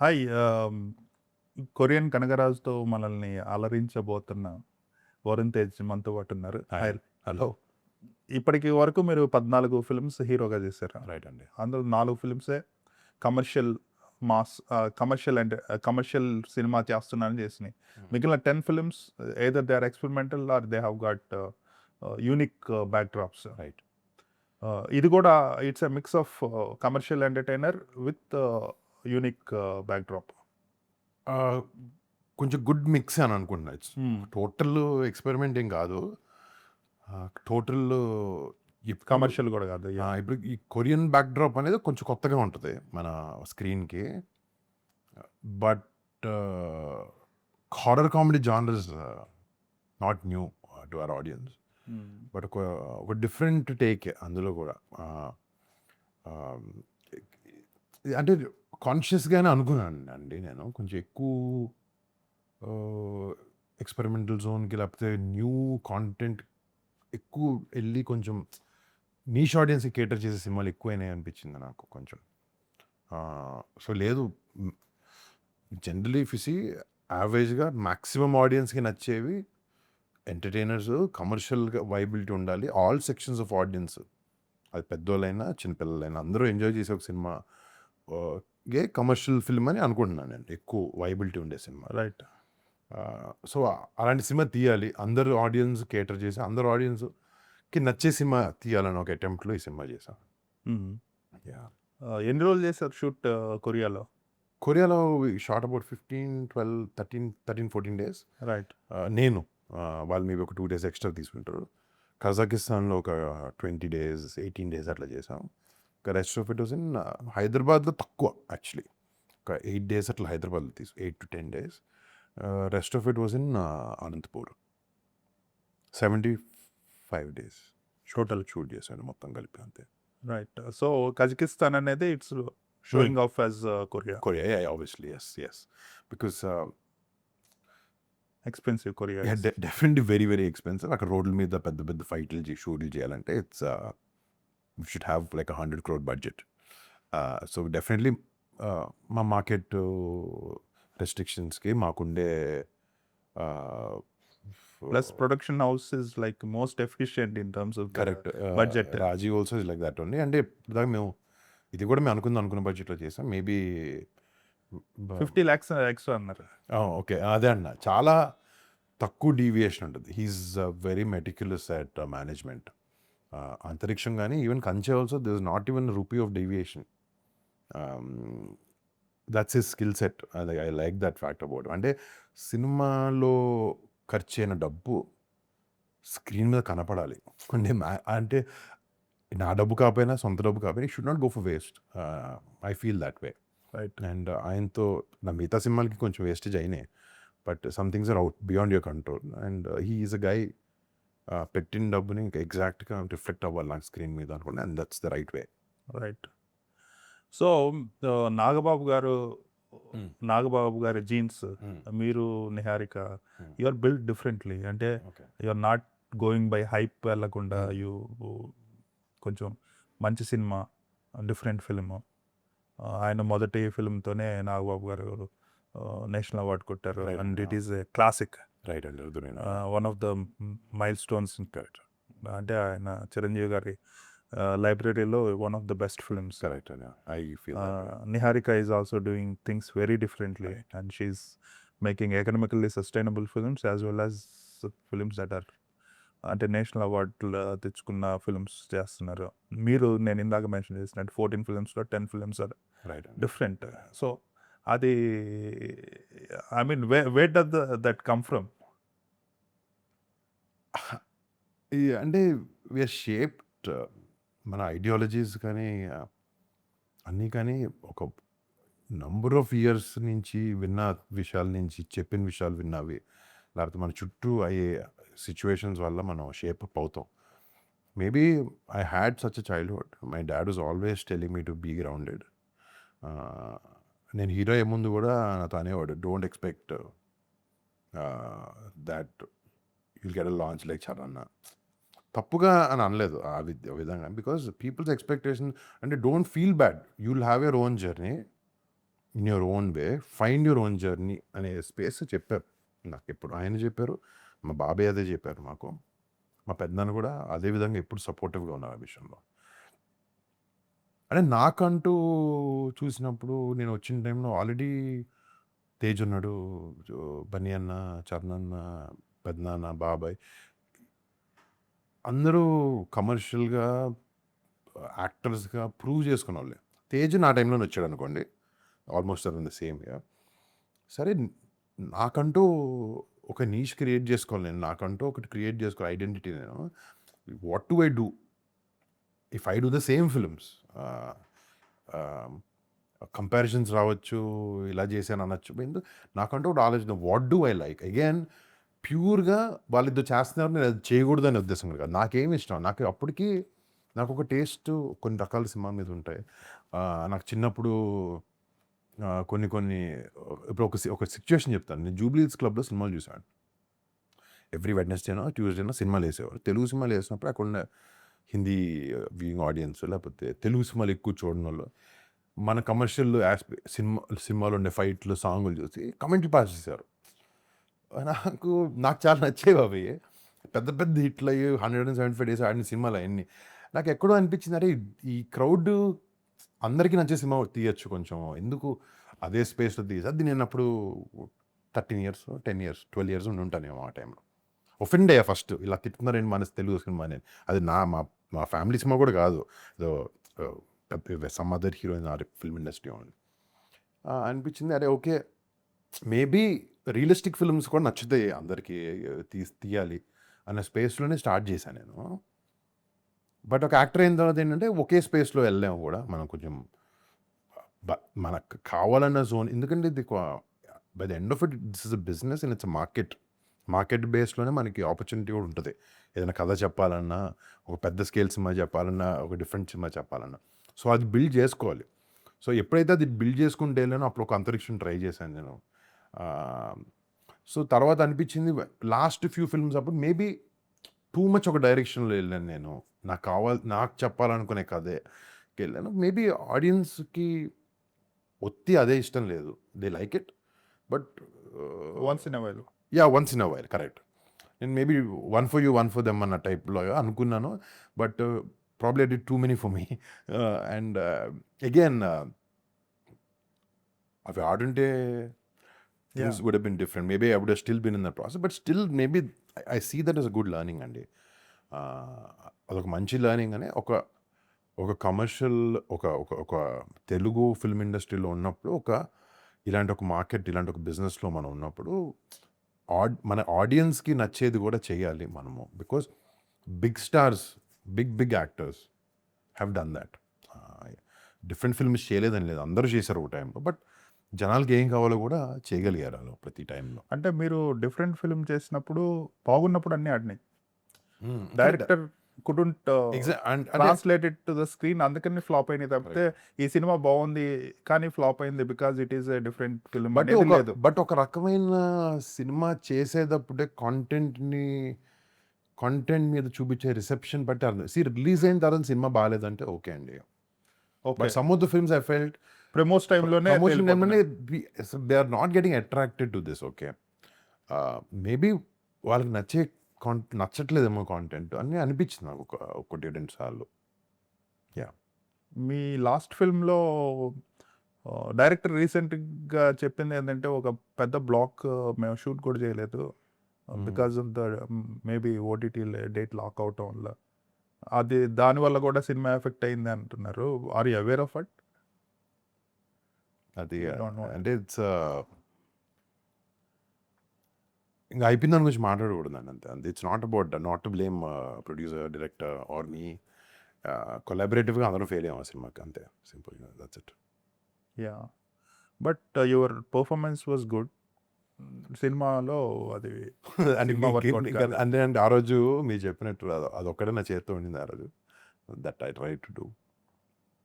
Hi Korean కనగరాజుతో మనల్ని అలరించబోతున్న వరుణ్ తేజ్ మనతో పాటు ఉన్నారు. హాయ్. హలో. ఇప్పటికి వరకు మీరు 14 ఫిల్మ్స్ హీరోగా చేశారు. రైట్ అండి. అందులో 4 ఫిల్మ్సే commercial mass commercial and commercial cinema చేస్తున్నారని చేసినాయి. మిగిలిన 10 films either they are experimental or they have got unique backdrops. Right. ఇది కూడా it's a mix of commercial entertainer with unique backdrop. కొంచెం గుడ్ మిక్స్ అని అనుకుంటున్నా. It's total experiment ఏం కాదు. టోటల్ కమర్షియల్ కూడా కాదు. ఇప్పుడు ఈ కొరియన్ బ్యాక్ డ్రాప్ అనేది కొంచెం కొత్తగా ఉంటుంది మన స్క్రీన్కి. But horror comedy genre is not new to our audience. But ఒక డిఫరెంట్ టేక్ అందులో కూడా. అంటే కాన్షియస్గానే అనుకున్నాను అండి నేను కొంచెం ఎక్కువ ఎక్స్పెరిమెంటల్ జోన్కి లేకపోతే న్యూ కాంటెంట్ ఎక్కువ వెళ్ళి కొంచెం నీష్ ఆడియన్స్కి కేటర్ చేసే సినిమాలు ఎక్కువైనాయి అనిపించింది నాకు కొంచెం. సో లేదు, జనరలీ ఫిసి యావరేజ్గా మ్యాక్సిమం ఆడియన్స్కి నచ్చేవి ఎంటర్టైనర్స్, కమర్షియల్గా వైబిలిటీ ఉండాలి. ఆల్ సెక్షన్స్ ఆఫ్ ఆడియన్స్, అది పెద్దోళ్ళైనా చిన్నపిల్లలైనా అందరూ ఎంజాయ్ చేసే ఒక సినిమా గే కమర్షియల్ ఫిల్మ్ అని అనుకుంటున్నాను నేను. ఎక్కువ వైబిలిటీ ఉండే సినిమా. రైట్. సో అలాంటి సినిమా తీయాలి, అందరు ఆడియన్స్ కేటర్ చేసి అందరు ఆడియన్స్కి నచ్చే సినిమా తీయాలని ఒక అటెంప్ట్లో ఈ సినిమా చేశాను. ఎన్ని రోజులు చేశారు షూట్ కొరియాలో? కొరియాలో షార్ట్ అబౌట్ 13-14 days. రైట్. నేను వాళ్ళు మేబీ ఒక 2 days ఎక్స్ట్రా తీసుకుంటారు. కజాకిస్తాన్లో ఒక 20 days 18 days అట్లా చేసాం. Rest of it was in హైదరాబాద్లో తక్కువ యాక్చువల్లీ, ఒక 8 days అట్లా హైదరాబాద్లో 8 to 10 days. Rest of it was in Anantapur. 75 days total shoot చేశాను మొత్తం కలిపి అంతే. రైట్. సో కజకిస్తాన్ అనేది it's showing off as Korea. Korea obviously, yes because expensive Korea. Definitely very very expensive. అక్కడ రోడ్ల మీద పెద్ద పెద్ద ఫైట్లు షూట్లు చేయాలంటే it's we should have like 100 crore budget. So definitely మా మార్కెట్ రెస్ట్రిక్షన్స్కి మాకుండే plus production house is like most efficient in terms of correct budget. Rajeev also is like that only. అంటే ఇప్పుడు మేము ఇది కూడా మేము అనుకున్న బడ్జెట్లో చేసాం. మేబీ 50 lakhs ఎక్స్ట్రా అన్నారు. ఓకే, అదే అన్న, చాలా తక్కువ డీవియేషన్ ఉంటుంది. He's very meticulous at management. అంతరిక్షం కానీ ఈవెన్ కంచె also there is not even rupee of deviation. That's his skill set. I like that fact about. అంటే సినిమాలో ఖర్చు అయిన డబ్బు స్క్రీన్ మీద కనపడాలి. అంటే నా డబ్బు కాకపోయినా సొంత డబ్బు కాకపోయినా should not go for waste. I feel that way. Right. And ఆయనతో నా మిగతా సినిమాలకి కొంచెం వేస్టేజ్ అయినాయి, but some things are out beyond your control. And he is a guy పెట్టిన డబ్బుని ఇంకా ఎగ్జాక్ట్గా రిఫ్లెక్ట్ అవ్వాలి నాకు స్క్రీన్ మీద అనుకోండి. And that's the right way. Right. So Nagababu గారి జీన్స్, మీరు Niharika, you are build differently. అంటే you are not going by hype వెళ్ళకుండా యూ కొంచెం మంచి సినిమా, డిఫరెంట్ ఫిల్మ్. ఆయన మొదటి ఫిల్మ్తోనే నాగబాబు గారు నేషనల్ అవార్డు కొట్టారు. And it is a classic. Right అండి. One of the milestones. అంటే ఆయన చిరంజీవి గారి లైబ్రరీలో one of the best films. Correct. I feel Niharika is also doing things very differently, and she's making economically sustainable films as well as films that are అంటే national అవార్డులు తెచ్చుకున్న films చేస్తున్నారు. మీరు నేను ఇందాక మెన్షన్ చేసినట్టు 14 ఫిల్మ్స్లో 10 ఫిల్మ్స్ ఆర్ డిఫరెంట్. సో అది I mean way does that come from? అంటే వీఆర్ షేప్డ్, మన ఐడియాలజీస్ కానీ అన్నీ కానీ ఒక నంబర్ ఆఫ్ ఇయర్స్ నుంచి విన్న విషయాల నుంచి, చెప్పిన విషయాలు విన్నవి, లేకపోతే మన చుట్టూ అయ్యే సిచ్యువేషన్స్ వల్ల మనం షేప్ అప్ అవుతాం. Maybe I had such a childhood. My dad was always telling me to be grounded. నేను హీరో అయ్యే ముందు కూడా నాతో అనేవాడు, don't expect that you'll get a launch like Charan. తప్పుగా అని అనలేదు ఆ విధంగా, బికాజ్ పీపుల్స్ ఎక్స్పెక్టేషన్ అంటే don't feel bad, you will have your own journey. In your own way, find your own journey అనే స్పేస్ చెప్పారు నాకు. ఎప్పుడు ఆయన చెప్పారు, మా బాబాయ్ అదే చెప్పారు మాకు, మా పెద్దనాన్న కూడా అదే విధంగా ఎప్పుడు సపోర్టివ్గా ఉన్నారు ఆ విషయంలో. అంటే నాకంటూ చూసినప్పుడు నేను వచ్చిన టైంలో ఆల్రెడీ తేజ్ ఉన్నాడు, బన్నీ అన్న, చరణ్ అన్న, పెద్దనాన్న, బాబాయ్ అందరూ కమర్షియల్గా యాక్టర్స్గా ప్రూవ్ చేసుకున్న వాళ్ళే. తేజ్ నా టైంలోనే వచ్చాడు అనుకోండి, almost around the same year. సరే, నాకంటూ ఒక నీష్ క్రియేట్ చేసుకోవాలి నేను, నాకంటూ ఒకటి క్రియేట్ చేసుకోవాలి ఐడెంటిటీ. నేను what do I do if I do the same films? Comparisons రావచ్చు, ఇలా చేశాను అనొచ్చు. నాకంటూ ఒక ఆలోచన, what do I like. Again ప్యూర్గా వాళ్ళిద్దరు చేస్తున్నారు, నేను అది చేయకూడదు అనే ఉద్దేశం కాదు. నాకేమి ఇష్టం, నాకు అప్పటికి నాకు ఒక టేస్ట్ కొన్ని రకాల సినిమా మీద ఉంటాయి. నాకు చిన్నప్పుడు కొన్ని కొన్ని ఇప్పుడు ఒక సిచ్యువేషన్ చెప్తాను. నేను జూబ్లీహిల్స్ క్లబ్లో సినిమాలు చూశాను. ఎవ్రీ వెడ్నెస్డేనో ట్యూస్డేనో సినిమాలు వేసేవారు. తెలుగు సినిమాలు వేసినప్పుడు అక్కడ ఉన్న హిందీ వ్యూయింగ్ ఆడియన్స్, లేకపోతే తెలుగు సినిమాలు ఎక్కువ చూడడం వల్ల మన కమర్షియల్ సినిమాలో ఉండే ఫైట్లు, సాంగులు చూసి కమెంట్లు పాస్ చేశారు. నాకు నాకు చాలా నచ్చేవి అవి. పెద్ద పెద్ద హిట్లు అయ్యి 175 డేస్ ఆడిన సినిమాలు అవన్నీ. నాకు ఎక్కడో అనిపించింది, అరే ఈ క్రౌడ్ అందరికీ నచ్చే సినిమా తీయచ్చు కొంచెం, ఎందుకు అదే స్పేస్లో తీసి. అది నేను అప్పుడు 13 ఇయర్స్, 10 ఇయర్స్, 12 ఇయర్స్ ఉండి ఉంటానేమో ఆ టైంలో. ఒఫెండ్ అయ్యా ఫస్ట్, ఇలా తిట్టుతున్నారండి మన తెలుగు సినిమా అని. అది మా ఫ్యామిలీ సినిమా కూడా కాదు, ఏదో some other heroine or film industry only. అనిపించింది, అరే ఓకే, మేబీ రియలిస్టిక్ ఫిల్మ్స్ కూడా నచ్చుతాయి అందరికీ, తీయాలి అన్న స్పేస్లోనే స్టార్ట్ చేశాను నేను. బట్ ఒక యాక్టర్ అయిన తర్వాత ఏంటంటే ఒకే స్పేస్లో వెళ్ళాము కూడా మనం కొంచెం, మనకు కావాలన్న జోన్. ఎందుకంటే ఇది by the end of it this is a business and it's a market బేస్లోనే మనకి ఆపర్చునిటీ కూడా ఉంటుంది. ఏదైనా కథ చెప్పాలన్నా, ఒక పెద్ద స్కేల్ సినిమా చెప్పాలన్నా, ఒక డిఫరెంట్ సినిమా చెప్పాలన్నా, సో అది బిల్డ్ చేసుకోవాలి. సో ఎప్పుడైతే అది బిల్డ్ చేసుకుంటే వెళ్ళానో అప్పుడు ఒక అంతరిక్షం ట్రై చేశాను నేను. సో తర్వాత అనిపించింది లాస్ట్ ఫ్యూ ఫిల్మ్స్ అప్పుడు మేబీ టూ మచ్ ఒక డైరెక్షన్లో వెళ్ళాను నేను. నాకు చెప్పాలనుకునే కథే వెళ్ళాను. మేబీ ఆడియన్స్కి అదే ఇష్టం లేదు, they like it, but once in a while. Once in a while, correct. నేను maybe one for you one for them అన్న టైప్లో అనుకున్నాను, but probably I did too many for me. And again అవి ఆడుంటే things would have been different. Maybe I would have still been in that process, but still maybe I see that as a good learning అండి. అదొక మంచి learning అని ఒక commercial ఒక Telugu film ఇండస్ట్రీలో ఉన్నప్పుడు, ఇలాంటి ఒక మార్కెట్, ఇలాంటి ఒక బిజినెస్లో మనం ఉన్నప్పుడు మన ఆడియన్స్కి నచ్చేది కూడా చేయాలి మనము. Because big stars, big actors have done that. Different films చేయలేదని లేదు, అందరూ చేశారు ఒక టైంలో, బట్ జనాలకి ఏం కావాలో కూడా చేయగలిగారు వాళ్ళు ప్రతి టైంలో. అంటే మీరు డిఫరెంట్ ఫిల్మ్ చేసినప్పుడు బాగున్నప్పుడు అన్నీ ఆడినాయి. Director couldn't translate it to the screen, అందుకని ఫ్లాప్ అయినాయి తప్పితే ఈ సినిమా బాగుంది కానీ ఫ్లాప్ అయింది because it is a different film అనేది లేదు. బట్ ఒక రకమైన సినిమా చేసేటప్పుడే కంటెంట్ మీద చూపించే రిసెప్షన్ బట్టి అర్థం. రిలీజ్ అయిన తర్వాత సినిమా బాగాలేదంటే ఓకే అండి. But some of the films I felt promotion టైంలోనే they are not getting attracted to this. Okay, maybe వాళ్ళకి నచ్చట్లేదేమో కాంటెంట్ అని అనిపించింది నాకు ఒకటి రెండు సార్లు. మీ లాస్ట్ ఫిల్మ్లో డైరెక్టర్ రీసెంట్గా చెప్పింది ఏంటంటే, ఒక పెద్ద బ్లాక్ మేము షూట్ కూడా చేయలేదు because of the maybe OTT date lock అవటం వల్ల, అది దానివల్ల కూడా సినిమా ఎఫెక్ట్ అయింది అంటున్నారు. Are you aware of it? అది అంటే ఇట్స్ ఇంకా అయిపోయింది దాని గురించి మాట్లాడకూడదు అంతే. It's not about not to blame producer, director or me. కొలాబరేటివ్గా అందరం ఫెయిల్ అయ్యాం ఆ సినిమాకి, అంతే, సింపుల్గా, that's it. Yeah, but your performance was good సినిమాలో. అది అంటే ఆ రోజు మీరు చెప్పినట్టు అదొక్కడే నా చేతితో ఉండింది ఆ రోజు. That I try to do.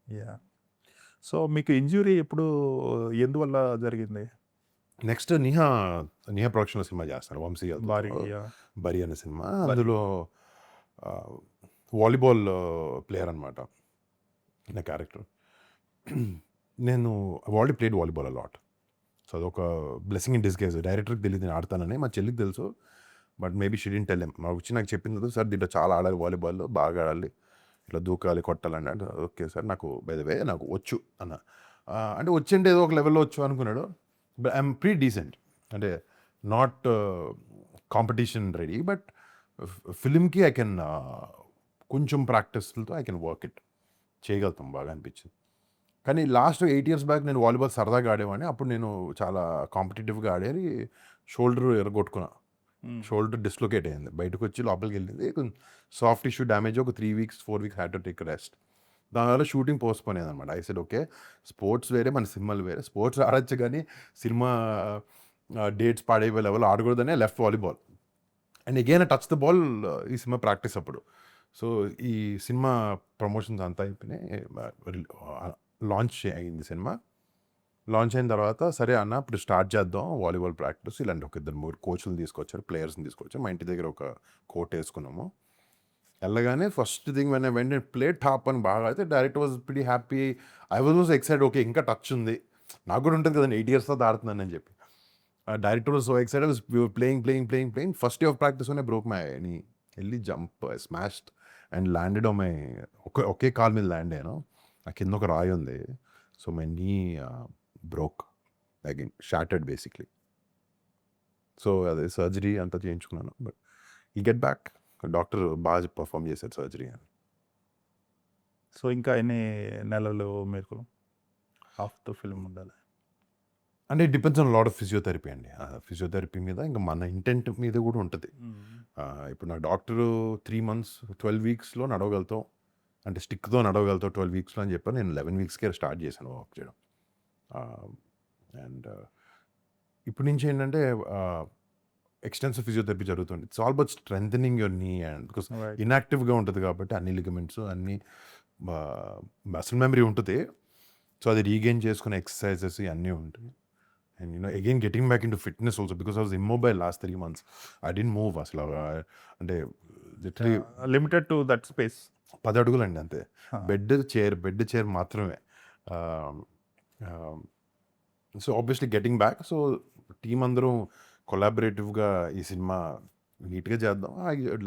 Yeah, so మీకు ఇంజురీ ఎప్పుడు, ఎందువల్ల జరిగింది? నెక్స్ట్ నిహా ప్రొడక్షన్లో సినిమా చేస్తాను, వంశీ బరి అనే సినిమా. అందులో వాలీబాల్ ప్లేయర్ అనమాట నా క్యారెక్టర్. నేను already played volleyball a lot. So అదొక బ్లెస్సింగ్ ఇన్ డిస్గైజ్. డైరెక్టర్కి తెలియదు నేను ఆడతానని, మా చెల్లికి తెలుసు. But maybe she didn't tell him. మాకు వచ్చి నాకు చెప్పింది, సార్ దీంట్లో చాలా ఆడాలి, వాలీబాల్ బాగా ఆడాలి, ఇట్లా దూకాలి, కొట్టాలని. అంటే ఓకే సార్, నాకు బై ద వే నాకు వచ్చు అన్న. అంటే వచ్చింటే ఏదో ఒక లెవెల్లో వచ్చు అనుకున్నాడు. బట్ ఐఎమ్ ప్రీ డీసెంట్, అంటే నాట్ కాంపిటీషన్ రెడీ, బట్ ఫిలింకి ఐ కెన్ కొంచెం ప్రాక్టీస్లతో ఐ కెన్ వర్క్ ఇట్ చేయగలుగుతాం బాగా అనిపించింది. కానీ లాస్ట్ 8 years బ్యాక్ నేను వాలీబాల్ సరదాగా ఆడేవాడిని. అప్పుడు నేను చాలా కాంపిటేటివ్గా ఆడేది, షోల్డర్ ఎరగొట్టుకున్నా. షోల్డర్ డిస్లొకేట్ అయింది, బయటకు వచ్చి లోపలికి వెళ్ళింది, సాఫ్ట్ టిష్యూ డ్యామేజ్. ఒక 3 weeks 4 weeks had to take rest. దానివల్ల షూటింగ్ పోస్ట్పోన్ అయ్యింది అనమాట. ఐ సెడ్ ఓకే, స్పోర్ట్స్ వేరే, మన సినిమాలు వేరే. స్పోర్ట్స్ ఆడచ్చు కానీ సినిమా డేట్స్ పాడైపోయే లెవెల్ ఆడకూడదనే left volleyball. And again touch the ball ఈ సినిమా ప్రాక్టీస్ అప్పుడు. సో ఈ సినిమా ప్రమోషన్స్ అంతా అయిపోయినాయి, లాంచ్ అయింది సినిమా. లాంచ్ అయిన తర్వాత సరే అన్న ఇప్పుడు స్టార్ట్ చేద్దాం వాలీబాల్ ప్రాక్టీస్. ఇలాంటి ఒక 2-3 కోచ్లు తీసుకొచ్చారు, ప్లేయర్స్ని తీసుకొచ్చారు. మా ఇంటి దగ్గర ఒక కోర్ట్ వేసుకున్నాము. వెళ్ళగానే first thing when play top అని బాగా అయితే direct was pretty happy. I was excited, okay ఇంకా టచ్ ఉంది. నాకు కూడా ఉంటుంది కదండి, 8 years తర్వాత ఆడుతున్నాను అని చెప్పి. Director was so excited, playing. First day of practice లోనే బ్రోక్ మై నీ. వెళ్ళి jump smashed and landed on my, okay call మీద ల్యాండ్ అయ్యాను. నా కింద ఒక రాయి ఉంది. So my knee broke again, shattered basically. So అదే సర్జరీ అంతా చేయించుకున్నాను. బట్ ఈ గెట్ బ్యాక్, డాక్టర్ బాగా పర్ఫామ్ చేశారు సర్జరీ అని. సో ఇంకా ఎన్ని నెలలు మీకు ఆఫ్ ద ఫిల్మ్ ఉండాలి? అంటే it depends on lot of physiotherapy అండి. ఫిజియోథెరపీ మీద ఇంకా మన ఇంటెంట్ మీద కూడా ఉంటుంది. ఇప్పుడు నా డాక్టరు 3 months 12 weeksలో నడవగలుగుతాం, అంటే స్టిక్తో నడవగలుగుతాం 12 weeksలో అని చెప్పాను. నేను 11 weeksకే స్టార్ట్ చేశాను వాక్ చేయడం. అండ్ ఇప్పటి నుంచి ఏంటంటే ఎక్స్టెన్సివ్ ఫిజియోథెరపీ జరుగుతుంది. It's all about strengthening your నీ అండ్ బికాస్ ఇన్యాక్టివ్గా ఉంటుంది కాబట్టి అన్ని లిగమెంట్స్ అన్ని మసిల్ మెమరీ ఉంటుంది. సో అది రీగెయిన్ చేసుకునే ఎక్సర్సైజెస్ ఇవన్నీ ఉంటాయి. And again getting back into fitness also, because I was immobile last 3 months. I didn't move అసలు. అంటే literally limited to that space. 10 అడుగులండి అంతే. బెడ్ చైర్ మాత్రమే. So obviously getting back. So team అందరం కొలాబరేటివ్గా ఈ సినిమా నీట్గా చేద్దాం,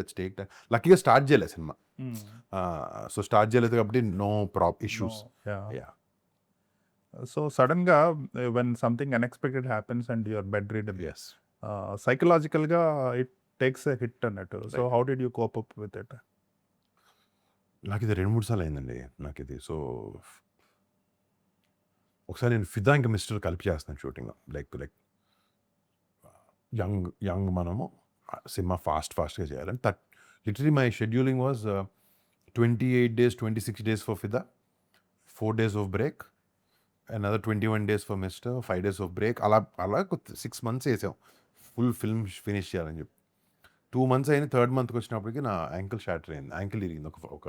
లెట్స్ టేక్ టైం. లక్కీగా స్టార్ట్ చేయలేదు సినిమా. సో స్టార్ట్ చేయలేదు కాబట్టి నో ఇష్యూస్. సో సడన్గా when something unexpected happens and your bed ridden, yes, సైకలాజికల్గా ఇట్ టేక్స్ ఎ హిట్ అన్నట్టు. So how did you cope up with it? నాకు ఇది 2-3 సార్లు అయిందండి నాకు ఇది. సో ఒకసారి నేను ఫిదా ఇంకా మిస్టర్ కలిపి చేస్తాను షూటింగ్. లైక్ యంగ్ మనము సినిమా ఫాస్ట్గా చేయాలని. Literally my scheduling was 28 days 26 days for ఫిదా, 4 days of break, another 21 days for mister, 5 days of break. అలా 6 months వేసాం ఫుల్ ఫిల్మ్ ఫినిష్ చేయాలని చెప్పి. 2 months అయిన 3rd monthకి వచ్చినప్పటికి నా యాంకిల్ షాటర్ అయింది, యాంకిల్ ఇరిగింది ఒక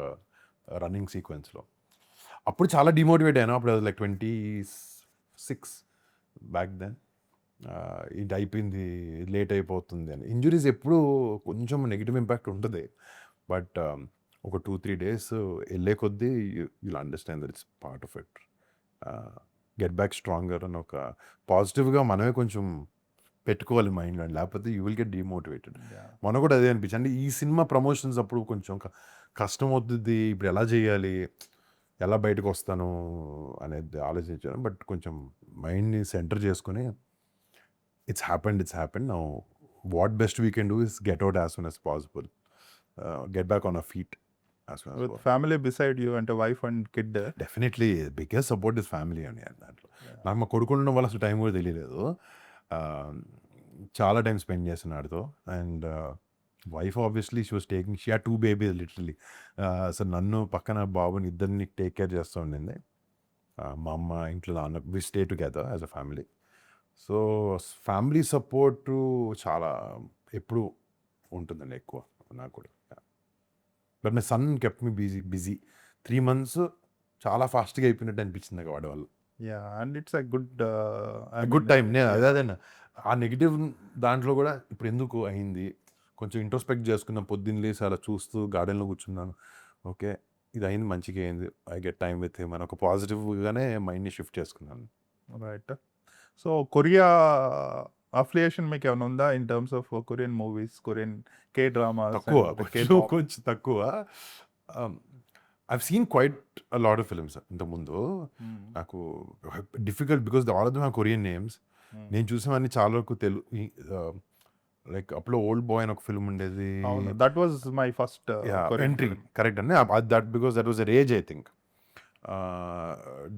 రన్నింగ్ సీక్వెన్స్లో. అప్పుడు చాలా డిమోటివేట్ అయ్యాను. అప్పుడు లైక్ 26 బ్యాక్ దెన్. ఇది అయిపోయింది, లేట్ అయిపోతుంది అని. ఇంజురీస్ ఎప్పుడు కొంచెం నెగిటివ్ ఇంపాక్ట్ ఉంటుంది, బట్ ఒక 2-3 days వెళ్ళే కొద్దీ you'll understand that it's part of it. Get back stronger అని ఒక పాజిటివ్గా మనమే కొంచెం పెట్టుకోవాలి మైండ్లో, లేకపోతే యూ విల్ గెట్ డిమోటివేటెడ్. మనకు కూడా అదే అనిపించింది. అంటే ఈ సినిమా ప్రమోషన్స్ అప్పుడు కొంచెం కష్టం అవుతుంది, ఇప్పుడు ఎలా చేయాలి, ఎలా బయటకు వస్తాను అనేది ఆలోచించాను. బట్ కొంచెం మైండ్ని సెంటర్ చేసుకుని it's happened now. What best we can do is get out as soon as possible, get back on a feet. With family beside you, అంటే wife and kid. Definitely biggest support is family అని దాంట్లో. నాకు మా కొడుకు ఉండడం వల్ల అసలు time కూడా తెలియలేదు. చాలా టైం స్పెండ్ చేస్తున్నాను ఆడితో. And wife obviously she was taking, she had 2 babies literally. అసలు నన్ను పక్కన బాబుని ఇద్దరిని టేక్ కేర్ చేస్తూ ఉండింది. మా అమ్మ, ఇంట్లో నాన్న, we stay together as a family. So family support చాలా ఎప్పుడు ఉంటుందండి, ఎక్కువ నాకు కూడా. But my son kept me busy 3 months. చాలా ఫాస్ట్గా అయిపోయినట్టు అనిపించింది నాకు వాడి వల్ల. And it's a good time. నేను అదే ఆ నెగిటివ్ దాంట్లో కూడా ఇప్పుడు ఎందుకు అయింది కొంచెం ఇంట్రోస్పెక్ట్ చేసుకున్నాం. పొద్దున్న లేసి అలా చూస్తూ గార్డెన్లో కూర్చున్నాను. ఓకే, ఇది అయింది మంచిగా అయింది, I get time with him అని ఒక పాజిటివ్గానే మైండ్ని షిఫ్ట్ చేసుకున్నాను. రైట్. సో కొరియా అఫిలియేషన్ మీకు ఏమైనా ఉందా in terms of Korean movies, Korean K dramas తక్కువ, అండ్ కే కొంచెం పాప్? కొంచెం తక్కువ. I've seen quite lot of films ఇంతకుముందు. నాకు difficult because all of them are Korean names. నేను చూసేవన్నీ చాలా వరకు లైక్ అప్పుడు ఓల్డ్ బాయ్ అని ఒక ఫిల్మ్ ఉండేది. అవును, that was my first Korean entry film. Correct అండి. That because that was a rage I think.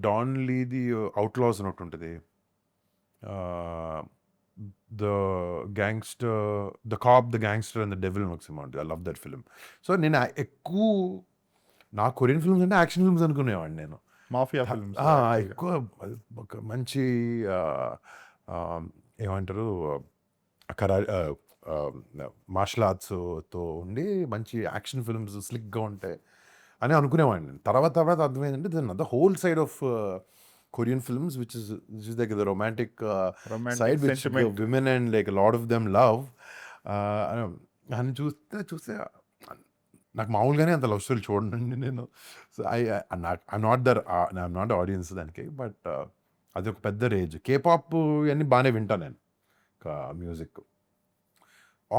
Don లీది అవుట్లాస్ అని ఒకటి ఉంటుంది. The gangster, the cop, the gangster and the devil అని ఒక సినిమా ఉంటుంది. I love that film. So నేను ఎక్కువ నా కొరియన్ ఫిల్మ్స్ అంటే యాక్షన్ ఫిల్మ్స్ అనుకునేవాడిని నేను. మాఫియా ఫిల్మ్స్ ఎక్కువ ఒక మంచి ఏమంటారు మార్షల్ ఆర్ట్స్తో ఉండి మంచి యాక్షన్ ఫిల్మ్స్ స్లిక్గా ఉంటాయి అని అనుకునేవాడిని. తర్వాత అర్థమైందంటే the whole side of Korean films which is like the romantic side which women and like lot of them love అని చూస్తే నాకు మామూలుగానే అంత లవ్ స్టోరీ చూడండి నేను. సో ఐఎమ్ నాట్ ఆడియన్స్ దానికి, బట్ అది ఒక పెద్ద రేంజ్. కే పాప్ అన్నీ బాగానే వింటాను నేను music.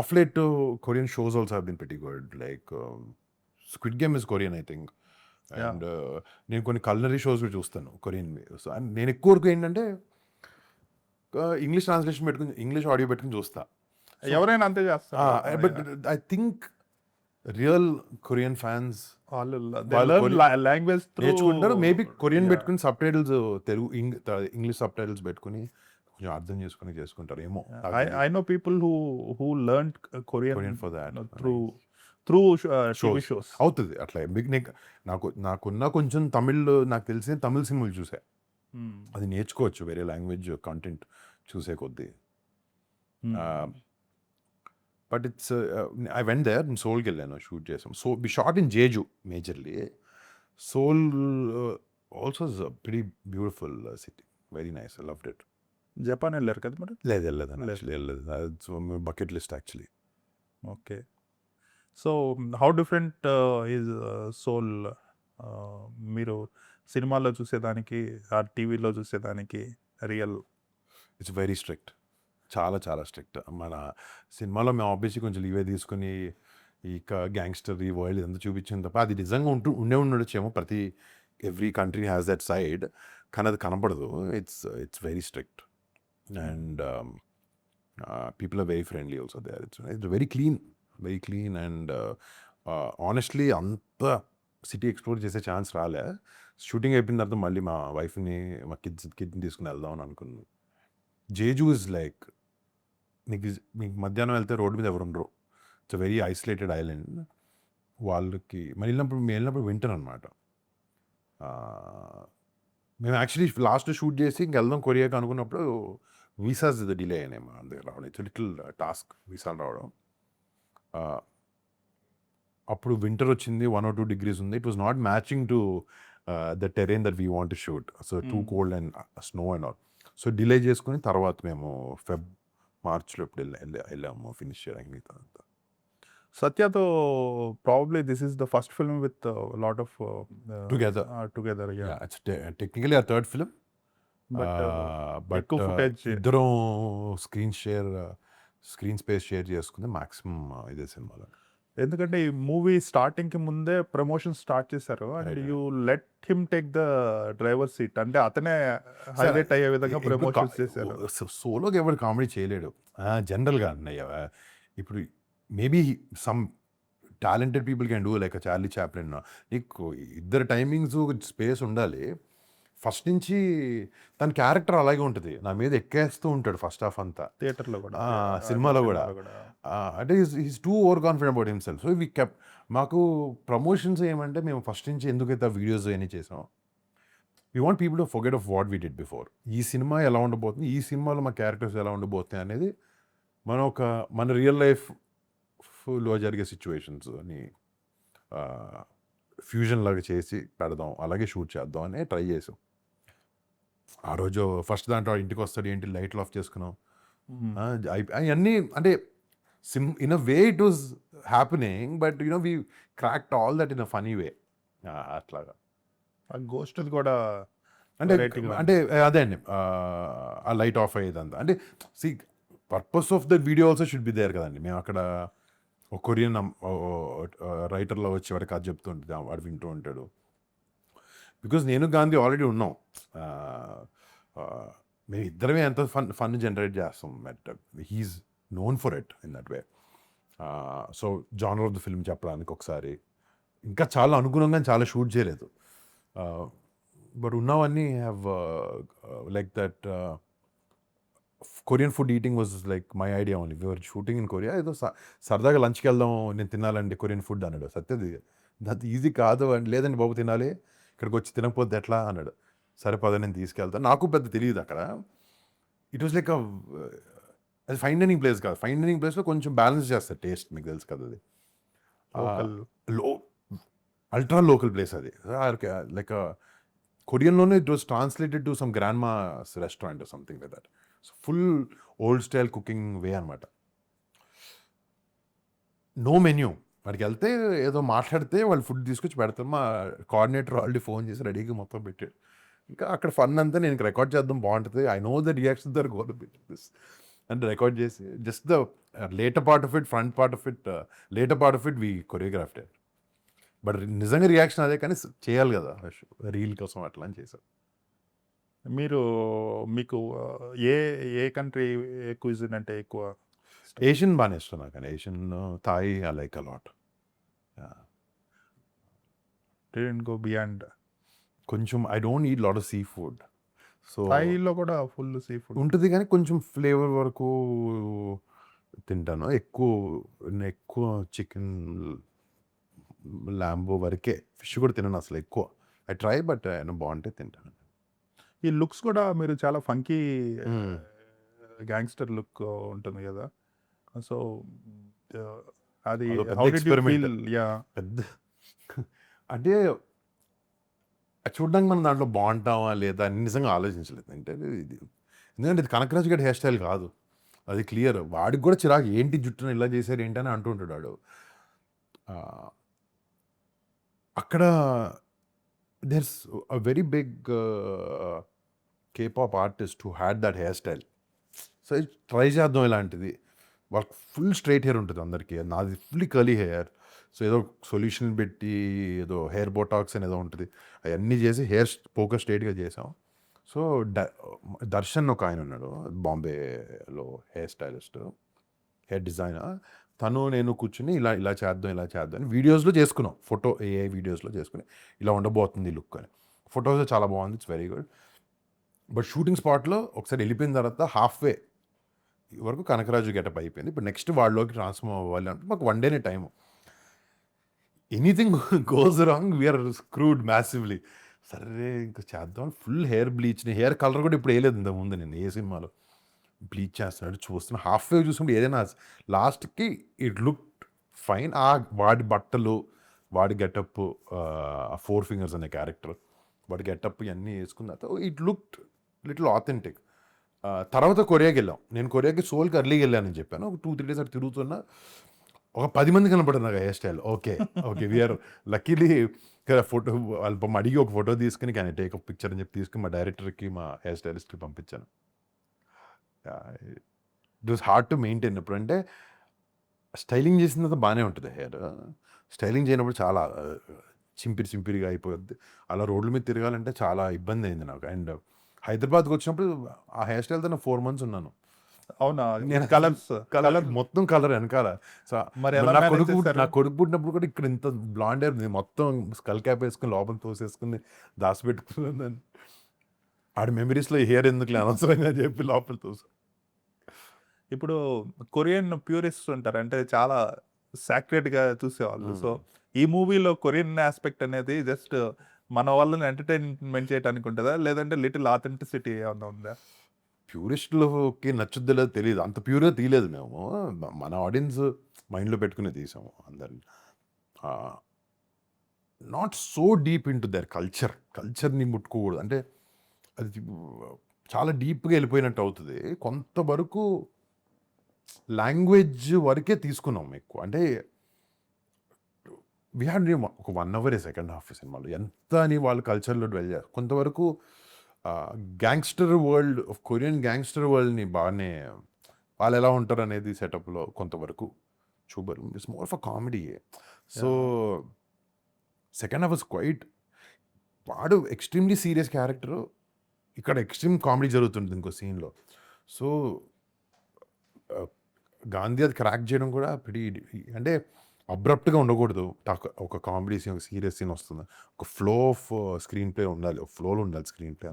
Of late Korean shows also have been pretty good. Like Squid Game is Korean I think. And నేను కొన్ని కల్నరీ షోస్ కూడా చూస్తాను కొరియన్. సో అండ్ నేను ఎక్కువ వరకు ఏంటంటే ఇంగ్లీష్ ట్రాన్స్లేషన్ పెట్టుకుని, ఇంగ్లీష్ ఆడియో పెట్టుకుని చూస్తా. ఎవరైనా అంతే చేస్తారు. But I think real Korean fans language నేర్చుకుంటారు. మేబీ కొరియన్ పెట్టుకుని sub titles, Telugu English sub titles పెట్టుకుని కొంచెం అర్థం చేసుకుంటారు ఏమో. I know people who learned Korean for that through TV shows. అవుతుంది అట్లా. నాకున్న కొంచెం తమిళ్, నాకు తెలిసిన తమిళ్ సినిమాలు చూసా. అది నేర్చుకోవచ్చు వేరే లాంగ్వేజ్ కంటెంట్ చూసే కొద్దీ. But it's I went there. సోల్కి వెళ్ళాను, షూట్ చేసాం. So we shot in Jeju majorly. Seoul also is very beautiful city, very nice, I loved it. Japan వెళ్ళారు కదా మరి? వెళ్ళలేదు. Bucket list actually. Okay. So how different is Seoul మీరు సినిమాల్లో చూసేదానికి, టీవీలో చూసేదానికి రియల్? ఇట్స్ వెరీ స్ట్రిక్ట్, చాలా చాలా స్ట్రిక్ట్. మన సినిమాలో మేము ఆబ్వియస్లీ కొంచెం లీవే తీసుకుని ఈ గ్యాంగ్స్టర్, ఈ వరల్డ్ ఇదంతా చూపించిన తప్ప అది నిజంగా ఉండొచ్చేమో. ప్రతి every country has that side, కానీ అది కనపడదు. It's very strict and people are very friendly also there. It's very clean and honestly అంత సిటీ ఎక్స్ప్లోర్ చేసే ఛాన్స్ రాలే. షూటింగ్ అయిపోయిన తర్వాత మళ్ళీ మా వైఫ్ని, మా కిడ్ని తీసుకుని వెళ్దాం అని అనుకున్నాను. జేజు ఇస్ లైక్ మీకు మధ్యాహ్నం వెళ్తే రోడ్డు మీద ఎవరు ఉండరు. It's a very isolated island. వాళ్ళకి మేము వెళ్ళినప్పుడు వింటర్ అనమాట. మేము యాక్చువల్లీ లాస్ట్ షూట్ చేసి ఇంక వెళ్దాం కొరియాకి అనుకున్నప్పుడు వీసాస్ డిలే అయినాయి మా దగ్గర రావడం. ఇట్స్ లిటిల్ టాస్క్ వీసాలు రావడం. అప్పుడు వింటర్ వచ్చింది, 1 or 2 degrees ఉంది. It was not matching to the Tarain that we want to shoot. So two cold and snow and all. So delay చేసుకుని తర్వాత మేము మార్చ్లో ఇప్పుడు వెళ్ళాము ఫినిష్ చేయడానికి మిగతా అంతా. సత్యతో probably this is the first film with lot of together. It's technically a third film. But ఇద్దరం స్క్రీన్ స్పేస్ షేర్ చేసుకుంది మ్యాక్సిమం ఇదే సినిమాలో. ఎందుకంటే ఈ మూవీ స్టార్టింగ్ కి ముందే ప్రమోషన్ స్టార్ట్ చేశారు and you let him take the driver seat. అంటే అతనే హైలైట్ అయ్యే విధంగా ప్రమోషన్స్ చేశారు. సోలోగా ఎవరు కామెడీ చేయలేడు జనరల్గా అన్నయ్య. ఇప్పుడు maybe some talented people can do like Charlie Chaplin. నీకు ఇద్దరు టైమింగ్స్ స్పేస్ ఉండాలి. ఫస్ట్ నుంచి తన క్యారెక్టర్ అలాగే ఉంటుంది, నా మీద ఎక్కేస్తూ ఉంటాడు ఫస్ట్ హాఫ్ అంతా. థియేటర్లో కూడా, సినిమాలో కూడా. అంటే is too over confident about himself. So we kept మాకు ప్రమోషన్స్ ఏమంటే మేము ఫస్ట్ నుంచి ఎందుకైతే వీడియోస్ అన్నీ చేసాం, we want people to forget of what we did before. ఈ సినిమా ఎలా ఉండబోతుంది, ఈ సినిమాలో మా క్యారెక్టర్స్ ఎలా ఉండబోతున్నాయి అనేది మన రియల్ లైఫ్లో జరిగే సిచ్యువేషన్స్ అని ఫ్యూజన్ లాగా చేసి పెడదాం, అలాగే షూట్ చేద్దాం అని ట్రై చేసాం. ఆ రోజు ఫస్ట్ దాంట్లో ఇంటికి వస్తాడు, ఏంటి లైట్లు ఆఫ్ చేసుకున్నాం అవన్నీ. అంటే in a way it was happening, but we cracked all that in a funny way. అట్లాగా. ఆ గోస్ట్‌ది కూడా అంటే వెరైటీగా అంటే అదే అండి. ఆ లైట్ ఆఫ్ అయ్యేదంతా. అంటే see purpose of the video also should be there కదండీ. మేము అక్కడ ఒక కొరియన్ రైటర్‌లో వచ్చి వాడు కథ చెప్తూ ఉంటుంది. వాడు వింటూ ఉంటాడు. బికాజ్ నేను గాంధీ ఆల్రెడీ ఉన్నాం. మేము ఇద్దరమే ఎంత ఫన్ జనరేట్ చేస్తాం. But he's known for it in that way. So genre of the film చెప్పడానికి ఒకసారి ఇంకా చాలా అనుగుణంగా చాలా షూట్ చేయలేదు. బట్ ఉన్నవన్నీ have like that Korean food eating was like my idea only. We're shooting in Korea. ఏదో సరదాగా లంచ్కి వెళ్దాం, నేను తినాలండి కొరియన్ ఫుడ్ అన్నాడు. సత్యది అది ఈజీ కాదు అండి. లేదండి బాబు తినాలి, ఇక్కడికి వచ్చి తినకపోతే ఎట్లా అన్నాడు. సరే పద నేను తీసుకెళ్తాను. నాకు పెద్ద తెలియదు అక్కడ. ఇట్ వాజ్ లైక్ అది ఫైన్ డైనింగ్ ప్లేస్ కాదు. ఫైన్ డైనింగ్ ప్లేస్లో కొంచెం బ్యాలెన్స్ చేస్తారు టేస్ట్, మీకు తెలుసు కదా అది. లోకల్ లో అల్ట్రా లోకల్ ప్లేస్ అది. లైక్ కొరియన్లోనే it was translated to some grandma's restaurant something like that. Full old style cooking way అనమాట. No menu. వాడికి వెళ్తే ఏదో మాట్లాడితే వాళ్ళు ఫుడ్ తీసుకొచ్చి పెడతారు. మా కోఆర్డినేటర్ ఆల్రెడీ ఫోన్ చేసి రెడీగా మొత్తం పెట్టాడు. ఇంకా అక్కడ ఫన్ అంతా నేను రికార్డ్ చేద్దాం బాగుంటుంది. I know the reaction they're gonna bit this అంటే రికార్డ్ చేసి just the later part of it, front part of it, later part of it we choreographed. But నిజంగా రియాక్షన్ అదే, కానీ చేయాలి కదా రీల్ కోసం అట్లా అని చేశారు. మీరు మీకు ఏ ఏ కంట్రీ క్విజిన్ అంటే ఎక్కువ ఏషియన్ బాగానే ఇష్టం నాకు. Asian Thai I like a lot. Didn't go beyond? కొంచెం I don't eat lot of sea food. So థాయిలో కూడా ఫుల్ సీ ఫుడ్ ఉంటుంది, కానీ కొంచెం ఫ్లేవర్ వరకు తింటాను. ఎక్కువ చికెన్, ల్యాంబో వరకే. ఫిష్ కూడా తినను అసలు ఎక్కువ. ఐ ట్రై, బట్ బాగుంటే తింటాను. ఈ లుక్స్ కూడా మీరు చాలా ఫంకీ గ్యాంగ్స్టర్ లుక్ ఉంటుంది కదా. సో అది అదో పెద్ద how did you experiment. Feel? Yeah, పెద్ద అంటే చూడడానికి మనం దాంట్లో బాగుంటామా లేదా అని నిజంగా ఆలోచించలేదు. అంటే ఇది ఎందుకంటే ఇది కనకరాజు గారి హెయిర్ స్టైల్ కాదు, అది క్లియర్. వాడికి కూడా చిరాకు, ఏంటి జుట్టును ఇలా చేశారు ఏంటని అంటుంటాడు వాడు. అక్కడ there's a very big K-pop artist who had that hairstyle. So try చేద్దాం ఇలాంటిది. వాళ్ళకి ఫుల్ స్ట్రైట్ హెయిర్ ఉంటుంది అందరికీ, నాది ఫుల్లీ కర్లీ హెయిర్. సో ఏదో సొల్యూషన్ పెట్టి ఏదో హెయిర్ బోటాక్స్ అని ఏదో ఉంటుంది, అవన్నీ చేసి హెయిర్ పోకర్ స్ట్రైట్గా చేసాం. సో దర్శన్ ఒక ఆయన ఉన్నాడు బాంబేలో, హెయిర్ స్టైలిస్ట్, హెయిర్ డిజైనర్. తను నేను కూర్చుని ఇలా చేద్దాం అని వీడియోస్లో చేసుకున్నాం. ఫోటో ఏ వీడియోస్లో చేసుకుని ఇలా ఉండబోతుంది లుక్ అని. ఫొటోస్ చాలా బాగుంది, it's very good. But shooting స్పాట్లో ఒకసారి వెళ్ళిపోయిన తర్వాత హాఫ్వే వరకు కనకరాజు గెటప్ అయిపోయింది. ఇప్పుడు నెక్స్ట్ వాళ్ళలోకి ట్రాన్స్ఫార్మ్ అవ్వాలి అంటే మాకు 1 డేనే time. Anything goes wrong, we're screwed massively. సరే ఇంకా చేద్దాం. ఫుల్ హెయిర్ బ్లీచ్ని, హెయిర్ కలర్ కూడా ఇప్పుడు వేయలేదు ఇంతకుముందు నేను ఏ సినిమాలో. బ్లీచ్ చేస్తున్నాడు చూస్తున్నా, హాఫ్వే చూసుకుంటే ఏదైనా లాస్ట్కి ఇట్ లుక్ ఫైన్. వాడి బట్టలు, వాడి గెటప్, 4 ఫింగర్స్ అనే క్యారెక్టర్, వాడి గెటప్ ఇవన్నీ వేసుకున్న తర్వాత ఇట్ లుక్ లిటిల్ ఆథెంటిక్. తర్వాత కొరియాకి వెళ్ళాం. నేను కొరియాకి సోల్కి అర్లీకి వెళ్ళానని చెప్పాను. ఒక 2-3 డేస్ అటు తిరుగుతున్నా, ఒక 10 మంది కనపడ్డారు నాకు hair style. Okay we're luckily. Photo వాళ్ళు అడిగి ఒక ఫోటో తీసుకుని క్యాన్ ఐ టేక్ ఒక పిక్చర్ అని చెప్పి తీసుకుని మా డైరెక్టర్కి, మా హెయిర్ స్టైలిస్ట్కి పంపించాను. It was hard to maintain. ఎప్పుడంటే స్టైలింగ్ చేసిన తర్వాత బాగానే ఉంటుంది హెయిర్, స్టైలింగ్ చేయనప్పుడు చాలా చింపిరిగా అయిపోద్ది. అలా రోడ్ల మీద తిరగాలంటే చాలా ఇబ్బంది అయింది నాకు. అండ్ హైదరాబాద్కి వచ్చినప్పుడు ఆ హెయిర్ స్టైల్తో నేను 4 months ఉన్నాను. అవునా? నేను కలర్ మొత్తం కలర్ వెనకాల. సో మరి ఎలా నా manage కొడుకు చేశారు? పుట్టినప్పుడు కూడా ఇక్కడ ఇంత బ్లాండ్ హెయిర్, మొత్తం స్కల్ క్యాప్ వేసుకుని లోపల తోసేసుకుని దాచిపెట్టుకున్నాను. ఆడి మెమరీస్లో ఈ హెయిర్ ఎందుకు అనవసరంగా చెప్పి లోపల తోసు. ఇప్పుడు కొరియన్ ప్యూరిస్ట్ ఉంటారు, అంటే చాలా సాక్రెట్గా చూసేవాళ్ళు. సో ఈ మూవీలో కొరియన్ ఆస్పెక్ట్ అనేది జస్ట్ మన వాళ్ళని ఎంటర్టైన్మెంట్ చేయడానికి ఉంటుందా, లేదంటే లిటిల్ ఆథెంటిసిటీ ఏమన్నా ఉందా? ప్యూరిస్టులకి నచ్చుద్దో లేదో తెలియదు, అంత ప్యూర్గా తీయలేదు మేము. మన ఆడియన్స్ మైండ్లో పెట్టుకుని తీసాము అందరిని. Not so deep in to their కల్చర్ని ముట్టుకోకూడదు. అంటే అది చాలా డీప్గా వెళ్ళిపోయినట్టు అవుతుంది. కొంతవరకు లాంగ్వేజ్ వరకే తీసుకున్నాం ఎక్కువ. అంటే వీ హ్యాడ్ ఒక 1 hour సెకండ్ హాఫ్ సినిమాలో ఎంత అని వాళ్ళ కల్చర్లో డ్వెల్ చేస్తారు. కొంతవరకు గ్యాంగ్స్టర్ వరల్డ్, కొరియన్ గ్యాంగ్స్టర్ వరల్డ్ని బాగానే వాళ్ళు ఎలా ఉంటారు అనేది సెటప్లో కొంతవరకు చూపరు. It's more for comedy. So second half was quite, వాడు ఎక్స్ట్రీమ్లీ సీరియస్ క్యారెక్టర్, ఇక్కడ ఎక్స్ట్రీమ్ కామెడీ జరుగుతుంది ఇంకో సీన్లో. సో గాంధీ అది క్రాక్ చేయడం కూడా అంటే అబ్రప్ట్గా ఉండకూడదు. ఒక కామెడీ సీన్, ఒక సీరియస్ సీన్ వస్తుంది, ఒక ఫ్లో ఆఫ్ స్క్రీన్ ప్లే ఉండాలి, ఒక ఫ్లోలో ఉండాలి screen play.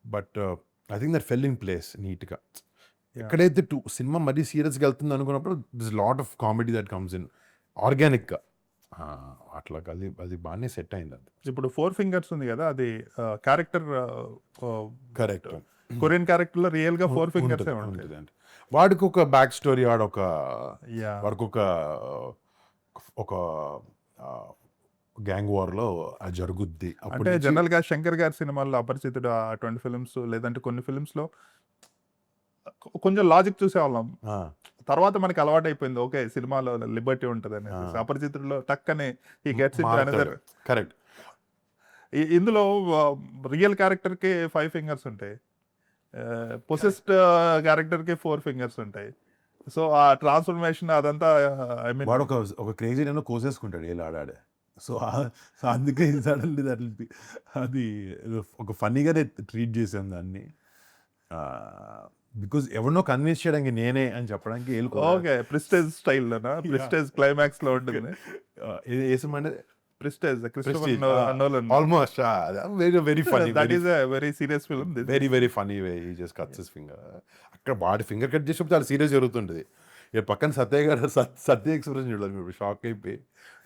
But I think that fell in place నీట్గా. ఎక్కడైతే సినిమా మరీ సీరియస్గా వెళ్తుంది అనుకున్నప్పుడు this lot of comedy that comes in ఆర్గానిక్గా. అట్లా అది బాగానే సెట్ అయింది. అది ఇప్పుడు 4 fingers ఉంది కదా, అది క్యారెక్టర్ కరెక్ట్. కొరియన్ క్యారెక్టర్లో రియల్గా 4 fingers ఉంటుంది. వాడికి ఒక బ్యాక్ స్టోరీ, వాడికి ఒక గ్యాంగ్ వార్లో జరుగుద్ది. అంటే జనరల్గా శంకర్ గారి సినిమాల్లో అపరిచితుడు, అటువంటి ఫిల్మ్స్, లేదంటే కొన్ని ఫిల్మ్స్లో కొంచెం లాజిక్ చూసేవాళ్ళం. తర్వాత మనకి అలవాటు అయిపోయింది, ఓకే సినిమాలో లిబర్టీ ఉంటుంది అనేది. అపరిచితుడిలో టక్కనే ఈ గెట్స్ ఇట్ అనదర్. కరెక్ట్. ఇందులో రియల్ క్యారెక్టర్కి 5 fingers ఉంటాయి, పొసెస్డ్ క్యారెక్టర్కి 4 fingers ఉంటాయి. సో ఆ ట్రాన్స్ఫర్మేషన్ అదంతా ఐ మీన్ వాడు ఒక క్రేజీ నేను కోసేసుకుంటాడు ఏళ్ళు ఆడాడే. సో అందుకే సడన్లీ అది ఒక ఫన్నీగానే ట్రీట్ చేశాను దాన్ని. బికాజ్ ఎవరినో కన్విన్స్ చేయడానికి నేనే అని చెప్పడానికి ఓకే ప్రిస్టేజ్ స్టైల్లోనా, ప్రిస్టేజ్ క్లైమాక్స్ లో ఉంటుంది. వేసమంటే prestige Christopher Nolan almost very funny, that is a very serious film, very funny way he just cuts his finger. అక్కడ వాడి ఫింగర్ కట్ చేసినప్పుడు చాలా సీరియస్ జరుగుతుంటుంది. ఇక పక్కన సత్య ఎక్స్ప్రెషన్ చూడాలి మీరు, షాక్ అయిపోయి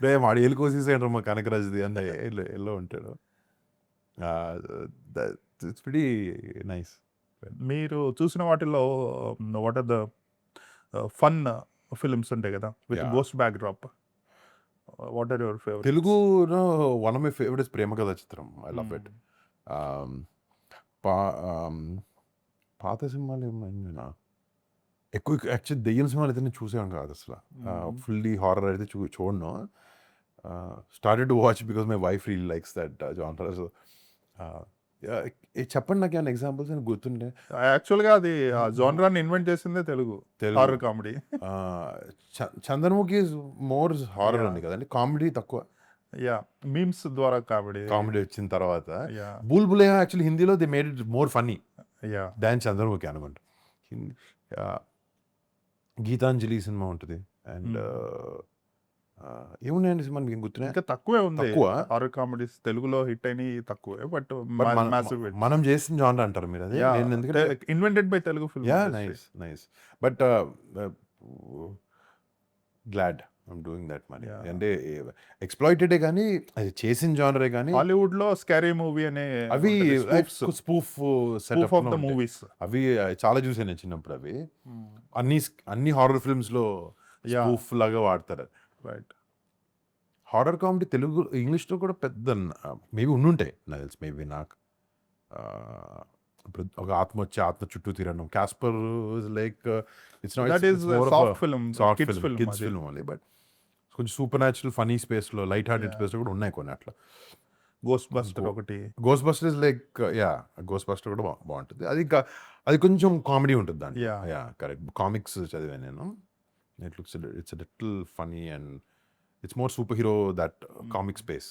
రే వాడు ఏళ్ళు కోసేసాడు మా కనకరాజుది అన్న ఎల్లో ఉంటాడు. It's very nice. మీరు చూసిన వాటిల్లో what are the fun films ఉంటాయి కదా with ghost backdrop, what are your favourite? తెలుగులో one of my favourites Prema Katha Chitram. I love it. పాత సినిమాలు ఏమైనా ఎక్కువ యాక్చువల్లీ దెయ్యం సినిమాలు అయితే నేను చూసేవాను కాదు అసలు. ఫుల్లీ హారర్ అయితే చూడను. Started to watch because my wife really likes that genre. So చెప్పండి నాకు ఏమైనా ఎగ్జాంపుల్స్ అని గుర్తుండే. యాక్చువల్గా అది జానరాన్ని ఇన్వెంట్ చేసిందే Telugu horror comedy. Chandramukhi more horror ఉంది కదండి, కామెడీ తక్కువ. మీమ్స్ ద్వారా కామెడీ వచ్చిన తర్వాత బుల్బులే యాక్చువల్లీ హిందీలో they made it more funny than Chandramukhi అనుకుంటా. గీతాంజలి సినిమా ఉంటుంది అండ్ ఏమున్నాయండి సినిమా మీకు గుర్తున్నాయి? ఇంకా తక్కువే ఉంది హారర్ కామెడీస్ తెలుగులో హిట్ అయినాయి తక్కువే, బట్ మనం చేసిన జానర్ అంటారు మీరు అది, invented by Telugu film. Nice but glad I'm doing that మరి. అంటే ఎక్స్ప్లాయిటెడే కానీ అది చేసిన జానరే కానీ. హాలీవుడ్ లో స్కారీ మూవీ అనే అవి spoof setup of the movies, అవి చాలా చూసాను నేను చిన్నప్పుడు. అవి అన్ని హారర్ ఫిల్మ్స్ లో స్పూఫ్ లాగా వాడతారు. రైట్. హారర్ కామెడీ తెలుగు ఇంగ్లీష్లో కూడా పెద్ద మేబీ ఉండుంటాయి నాకు తెలుసు. మేబీ నాకు ఇప్పుడు ఒక ఆత్మ వచ్చి ఆత్మ చుట్టూ తిరగడం, Casper like it's kids film only, but కొంచెం సూపర్ న్యాచురల్ ఫనీ స్పేస్లో, లైట్ హార్టెడ్ స్పేస్లో కూడా ఉన్నాయి కొన్ని. అట్లా గోస్ట్ బస్టర్ ఒకటి, ghost buster is like ghost buster కూడా బాగుంటుంది. అది కొంచెం కామెడీ ఉంటుంది దాంట్లో. కరెక్ట్. కామిక్స్ చదివాను నేను. It's a little funny and it's more superhero, that comic space.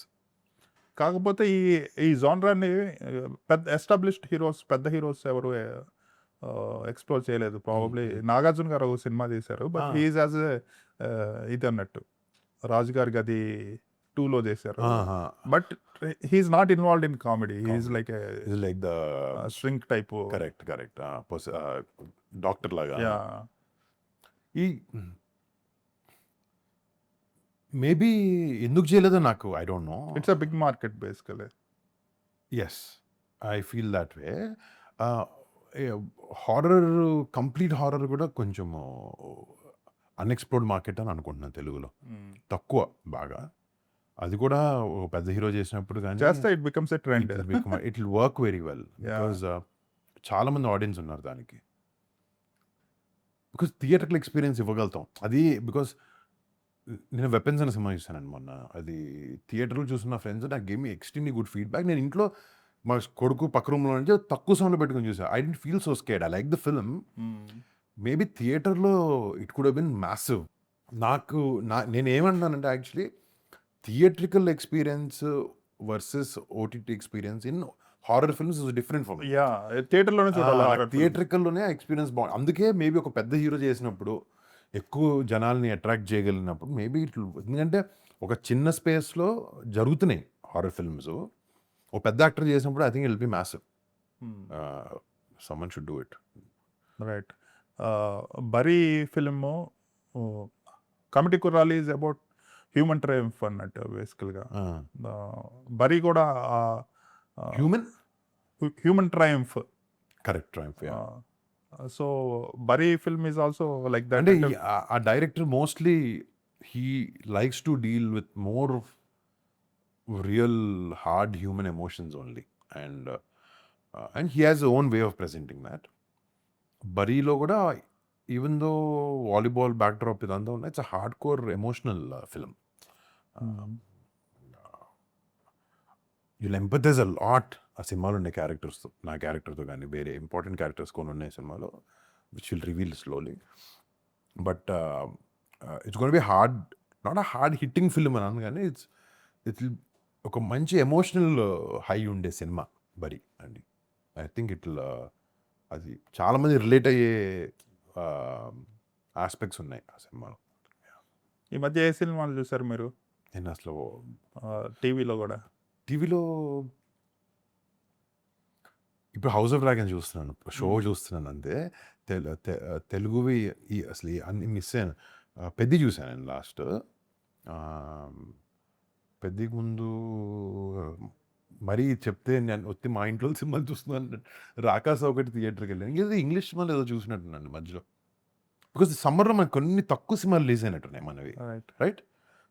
కాకపోతే ఈ జానరాన్ని పెద్ద ఎస్టాబ్లిష్డ్ హీరోస్, పెద్ద హీరోస్ ఎవరు ఎక్స్ప్లోర్ చేయలేదు. ప్రాబబ్లీ నాగార్జున గారు ఒక సినిమా తీశారు, బట్ హీఈస్ యాజ్ ఇది అన్నట్టు రాజు గారి గది 2లో చేశారు, but he's not involved in comedy. He's like the string type. Correct doctor లాగా. ఈ మేబీ ఎందుకు చేయలేదో నాకు I don't know. It's a big market basically. Yes, I feel that way. Horror, complete horror కూడా కొంచెం అన్ఎక్స్ప్లోర్డ్ మార్కెట్ అని అనుకుంటున్నాను తెలుగులో. తక్కువ బాగా. అది కూడా ఒక పెద్ద హీరో చేసినప్పుడు కానీ చేస్తే it becomes a trend. It will work very well because చాలా మంది ఆడియన్స్ ఉన్నారు దానికి. బికాజ్ థియేటర్కల్ ఎక్స్పీరియన్స్ ఇవ్వగలుగుతాం అది. బికాజ్ నేను 'వెపన్స్' అనే సినిమా చూసానండి మొన్న. అది థియేటర్‌లో చూసిన నా ఫ్రెండ్స్ నాకు gave me extremely good feedback. నేను ఇంట్లో మా కొడుకు పక్క రూమ్‌లో నుంచి తక్కువ సౌండ్‌లో పెట్టుకొని చూసా. I didn't feel so scared. I like the film. Maybe థియేటర్‌లో it could have been massive. నాకు నేనేమంటున్నానంటే actually theatrical experience versus OTT experience in horror films is different for me. Yeah! థియేటర్‌లోనే చూడాలి హారర్ ఫిల్మ్. థియేట్రికల్‌లోనే ఆ experience అందుకే maybe ఒక పెద్ద hero చేసినప్పుడు, ఎక్కువ జనాల్ని అట్రాక్ట్ చేయగలిగినప్పుడు మేబీ ఎందుకంటే ఒక చిన్న స్పేస్‌లో జరుగుతున్నాయి హారర్ ఫిల్మ్స్. ఒక పెద్ద యాక్టర్ చేసినప్పుడు I think it will be massive. Someone should do it. Right. 'Bari' film 'committee Kurrollu' is about human triumph అన్నట్టు బేసికల్‌గా. 'బరీ' కూడా human triumph. Correct. Triumph. So 'Bari' film is also like that. అంటే ఆ director mostly he likes to deal with more of real hard human emotions only. And he has own way of presenting that. బరీలో కూడా even though volleyball backdrop ఇదంతా ఉన్నాయి, it's hard core emotional film. You'll empathise a lot ఆ సినిమాలో ఉండే క్యారెక్టర్స్తో, నా క్యారెక్టర్తో కానీ వేరే ఇంపార్టెంట్ క్యారెక్టర్స్ కొన్ని ఉన్నాయి సినిమాలో which will reveal slowly. But it's gonna be hard, not a hard hitting film అని కానీ ఇట్స్ ఒక మంచి ఎమోషనల్ హై ఉండే సినిమా బరీ అండి. ఐ థింక్ అది చాలామంది రిలేట్ అయ్యే ఆస్పెక్ట్స్ ఉన్నాయి ఆ సినిమాలో. ఈ మధ్య ఏ సినిమాలు చూసారు మీరు నేను అసలు టీవీలో కూడా? టీవీలో ఇప్పుడు హౌస్ ఆఫ్ డ్రాగన్ చూస్తున్నాను, షో చూస్తున్నాను అంతే. తెలుగువి అసలు అన్ని మిస్ అయ్యాను. పెద్ది చూశాను నేను లాస్ట్. పెద్దికి ముందు మరీ చెప్తే నేను వచ్చి మా ఇంట్లో సినిమాలు చూస్తున్నాను. రాకాస ఒకటి థియేటర్కి వెళ్ళాను. ఇంకేదో ఇంగ్లీష్ సినిమాలు ఏదో చూసినట్టున్నాను మధ్యలో. బికాజ్ సమ్మర్లో మనకు కొన్ని తక్కువ సినిమాలు రిలీజ్ అయినట్టున్నాయి మనవి. రైట్,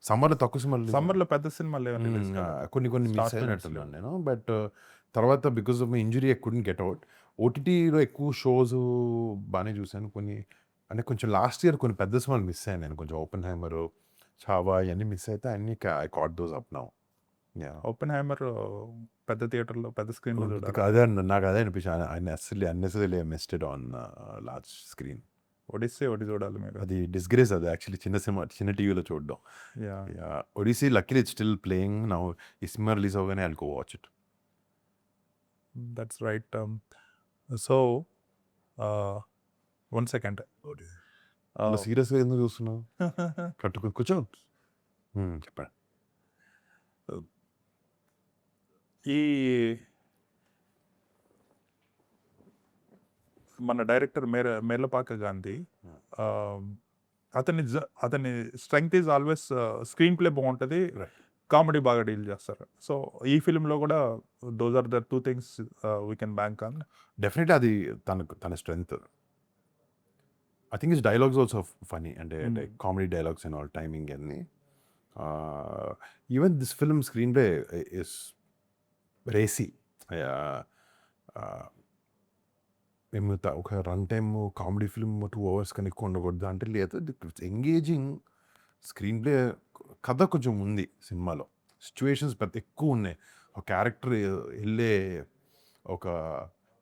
సమ్మర్లో తక్కువ సినిమాలు, సమ్మర్లో పెద్ద సినిమాలు కొన్ని మిస్ అయినట్టున్నాను నేను. బట్ తర్వాత because of my injury I couldn't get out. ఓటీటీలో ఎక్కువ షోస్ బాగానే చూశాను. కొన్ని అంటే కొంచెం లాస్ట్ ఇయర్ కొన్ని పెద్ద సినిమాలు మిస్ అయ్యాను నేను. కొంచెం ఓపెన్ హైమర్, చావా ఇవన్నీ మిస్ అయితే అన్ని I caught those up now. Oppenheimer పెద్ద థియేటర్లో పెద్ద స్క్రీన్లో చూడాలి. అదే నాకు అదే అనిపించింది. Unnecessary missed on large screen. Odyssey ఒకటి చూడాలి మీరు. అది డిస్గ్రేస్. అది యాక్చువల్లీ చిన్న సినిమా, చిన్న టీవీలో చూడడం. Odyssey luckily it's still playing now. ఈ సినిమా రిలీజ్ అవగానే I'll go watch it. That's right. So 1 second. సీరియస్గా ఎందుకు చూస్తున్నావు? కట్టుకుని కూర్చో. చెప్పండి. ఈ మన డైరెక్టర్ మేర్లపాక గాంధీ, అతని strength is always screenplay బాగుంటుంది, కామెడీ బాగా డీల్ చేస్తారు. సో ఈ ఫిల్మ్లో కూడా those are the 2 things we can bank on. Definitely అది తన strength. I think is dialogues also funny, అంటే comedy dialogues and all timing అన్ని. Even this film screenplay is racy. మేము ఒక run time comedy film 2 hours కన్నా ఎక్కువ ఉండకూడదు అంటే లేదు. It's engaging screenplay. కథ కొంచెం ఉంది సినిమాలో, సిచ్యువేషన్స్ పెద్ద ఎక్కువ ఉన్నాయి, ఒక క్యారెక్టర్ వెళ్ళే ఒక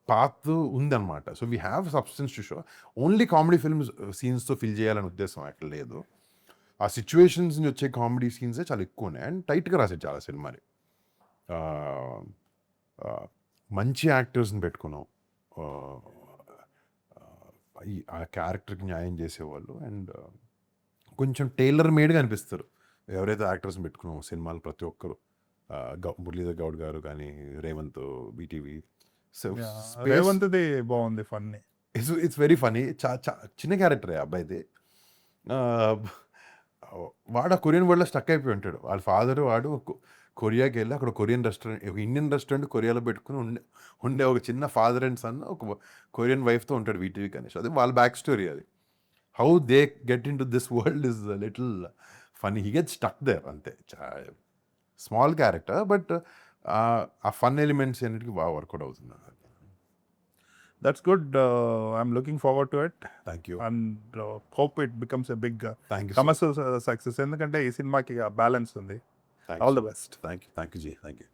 పాత్ ఉందన్నమాట. So we have substance to show. Only comedy films సీన్స్తో ఫిల్ చేయాలని ఉద్దేశం అక్కడ లేదు. ఆ సిచ్యువేషన్స్ నుంచి వచ్చే కామెడీ సీన్సే చాలా ఎక్కువ ఉన్నాయి. అండ్ టైట్గా రాసేది చాలా సినిమాని. మంచి యాక్టర్స్ని పెట్టుకున్నాం ఆ క్యారెక్టర్కి న్యాయం చేసేవాళ్ళు. అండ్ కొంచెం టైలర్ మేడ్గా అనిపిస్తారు ఎవరైతే యాక్టర్స్ని పెట్టుకున్నాం సినిమాలు ప్రతి ఒక్కరు. మురళీధర్ గౌడ్ గారు కానీ, రేవంత్, బీటీవీ. రేవంత్ది బాగుంది, ఫన్నీ. It's very funny. చిన్న క్యారెక్టరే అబ్బాయిది. వాడు ఆ కొరియన్ వరల్డ్లో స్టక్ అయిపోయి ఉంటాడు. వాళ్ళ ఫాదర్ వాడు కొరియాకి వెళ్ళి అక్కడ కొరియన్ రెస్టారెంట్, ఒక ఇండియన్ రెస్టారెంట్ కొరియాలో పెట్టుకుని ఉండే ఒక చిన్న ఫాదర్ అండ్ సన్ ఒక కొరియన్ వైఫ్తో ఉంటాడు వీటీవీ కనీష్. అది వాళ్ళ బ్యాక్ స్టోరీ. అది how they get in to this world is little funny. He get stuck there అంతే. Small character but a fun elements అన్నిటికీ బాగా వర్కౌట్ అవుతుంది. That's good. I'm looking forward to it thank you and hope it becomes a big thank you commercial success. ఎందుకంటే ఈ సినిమాకి balance ఉంది. All the best. Thank you ji thank you